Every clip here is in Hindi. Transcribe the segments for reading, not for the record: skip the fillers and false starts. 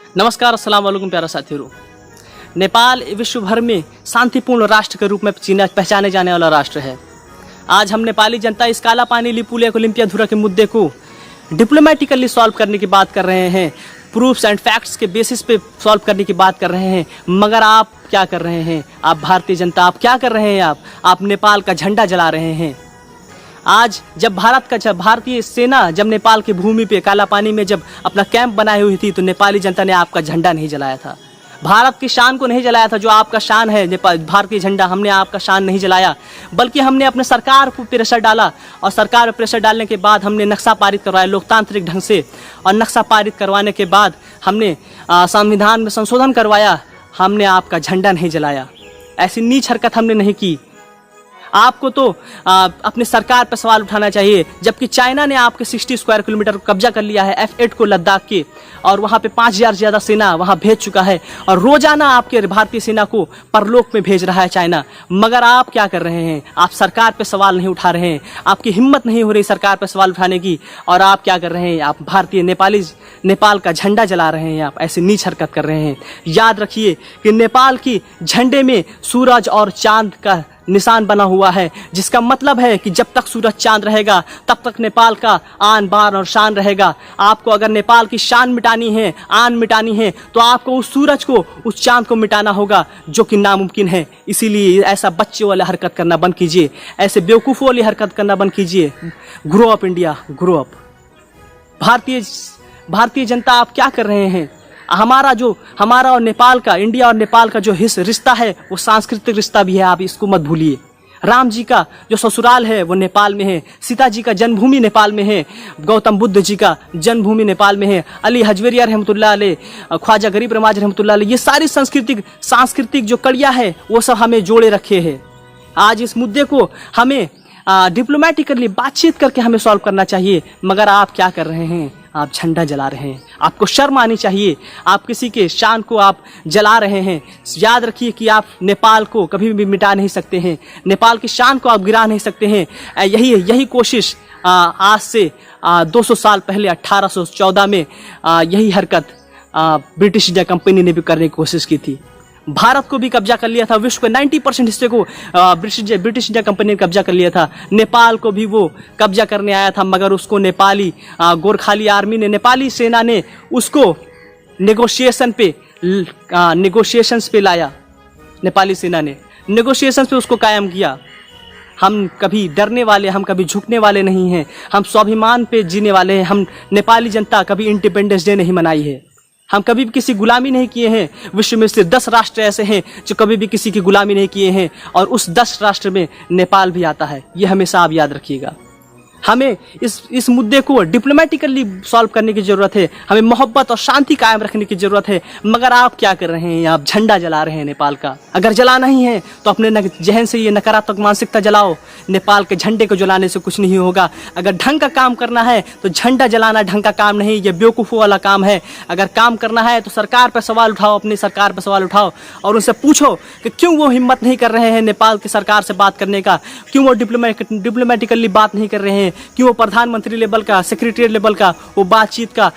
नमस्कार, अस्सलाम वालेकुम प्यारा साथियों। नेपाल विश्व भर में शांतिपूर्ण राष्ट्र के रूप में पहचाने जाने वाला राष्ट्र है। आज हम नेपाली जनता इस काला पानी लिपू लेक ओलंपियाधुरा के मुद्दे को डिप्लोमेटिकली सॉल्व करने की बात कर रहे हैं, प्रूफ्स एंड फैक्ट्स के बेसिस पे सॉल्व करने की बात कर रहे हैं। मगर आप क्या कर रहे हैं? आप भारतीय जनता, आप क्या कर रहे हैं? आप नेपाल का झंडा जला रहे हैं। आज जब भारतीय सेना जब नेपाल की भूमि पे काला पानी में जब अपना कैंप बनाई हुई थी, तो नेपाली जनता ने आपका झंडा नहीं जलाया था। भारत की शान को नहीं जलाया था, जो आपका शान है नेपाल भारतीय झंडा। हमने आपका शान नहीं जलाया, बल्कि हमने अपने सरकार पर प्रेशर डाला, और सरकार पर प्रेशर डालने के बाद हमने नक्शा पारित करवाया लोकतांत्रिक ढंग से, और नक्शा पारित करवाने के बाद हमने संविधान में संशोधन करवाया। हमने आपका झंडा नहीं जलाया। ऐसी नीच हरकत हमने नहीं की। आपको तो अपने सरकार पर सवाल उठाना चाहिए, जबकि चाइना ने आपके 60 स्क्वायर किलोमीटर कब्जा कर लिया है, F8 को लद्दाख के, और वहाँ पे 5000 से ज़्यादा सेना वहाँ भेज चुका है, और रोजाना आपके भारतीय सेना को परलोक में भेज रहा है चाइना। मगर आप क्या कर रहे हैं? आप सरकार पे सवाल नहीं उठा रहे हैं, आपकी हिम्मत नहीं हो रही सरकार पे सवाल उठाने की। और आप क्या कर रहे हैं? आप नेपाल का झंडा जला रहे हैं। आप ऐसी नीच हरकत कर रहे हैं। याद रखिए कि नेपाल की झंडे में सूरज और चांद का निशान बना हुआ है, जिसका मतलब है कि जब तक सूरज चांद रहेगा तब तक नेपाल का आन बान और शान रहेगा। आपको अगर नेपाल की शान मिटानी है, आन मिटानी है, तो आपको उस सूरज को, उस चांद को मिटाना होगा, जो कि नामुमकिन है। इसीलिए ऐसा बच्चे वाला हरकत करना बंद कीजिए, ऐसे बेवकूफ़ों वाली हरकत करना बंद कीजिए। Grow up India, grow up. Bharatiya Janata, आप क्या कर रहे हैं? हमारा और नेपाल का, इंडिया और नेपाल का जो रिश्ता है, वो सांस्कृतिक रिश्ता भी है। आप इसको मत भूलिए। राम जी का जो ससुराल है वो नेपाल में है, सीता जी का जन्मभूमि नेपाल में है, गौतम बुद्ध जी का जन्मभूमि नेपाल में है, अली हजवेरिया रहमतुल्लाह अलैह, ख्वाजा गरीब नवाज रहमतुल्लाह अलैह, ये सारी सांस्कृतिक जो कड़ियाँ है वो सब हमें जोड़े रखे हैं। आज इस मुद्दे को हमें डिप्लोमेटिकली बातचीत करके हमें सॉल्व करना चाहिए। मगर आप क्या कर रहे हैं? आप झंडा जला रहे हैं। आपको शर्म आनी चाहिए। आप किसी के शान को आप जला रहे हैं। याद रखिए कि आप नेपाल को कभी भी मिटा नहीं सकते हैं, नेपाल की शान को आप गिरा नहीं सकते हैं। यही कोशिश आज से 200 साल पहले 1814 में यही हरकत ब्रिटिश इंडिया कंपनी ने भी करने की कोशिश की थी। भारत को भी कब्जा कर लिया था, विश्व के 90% हिस्से को ब्रिटिश इंडिया कंपनी ने कब्जा कर लिया था। नेपाल को भी वो कब्जा करने आया था, मगर उसको नेपाली गोरखाली आर्मी ने, नेपाली सेना ने उसको नेगोशिएशंस पे लाया। नेपाली सेना ने नेगोशिएशंस पे उसको कायम किया। हम कभी डरने वाले, हम कभी झुकने वाले नहीं हैं। हम स्वाभिमान पे जीने वाले हैं। हम नेपाली जनता कभी इंडिपेंडेंस डे नहीं मनाई है। हम कभी भी किसी गुलामी नहीं किए हैं। विश्व में सिर्फ 10 राष्ट्र ऐसे हैं जो कभी भी किसी की गुलामी नहीं किए हैं, और उस 10 राष्ट्र में नेपाल भी आता है। ये हमेशा आप याद रखिएगा। हमें इस मुद्दे को डिप्लोमेटिकली सॉल्व करने की ज़रूरत है। हमें मोहब्बत और शांति कायम रखने की ज़रूरत है। मगर आप क्या कर रहे हैं? आप झंडा जला रहे हैं नेपाल का। अगर जलाना ही है तो अपने जहन से ये नकारात्मक मानसिकता जलाओ। नेपाल के झंडे को जलाने से कुछ नहीं होगा। अगर ढंग का काम करना है तो झंडा जलाना ढंग का काम नहीं, ये बेवकूफ़ों वाला काम है। अगर काम करना है तो सरकार पर सवाल उठाओ, अपनी सरकार पर सवाल उठाओ, और उनसे पूछो कि क्यों वो हिम्मत नहीं कर रहे हैं नेपाल की सरकार से बात करने का, क्यों वो डिप्लोमेटिकली बात नहीं कर रहे हैं, क्यों वो प्रधानमंत्री लेवल का, सेक्रेटरी लेवल का वो बातचीत का,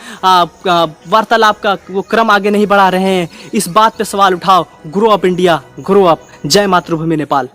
वार्तालाप का वो क्रम आगे नहीं बढ़ा रहे हैं। इस बात पे सवाल उठाओ। Grow up India, grow up. जय मातृभूमि नेपाल।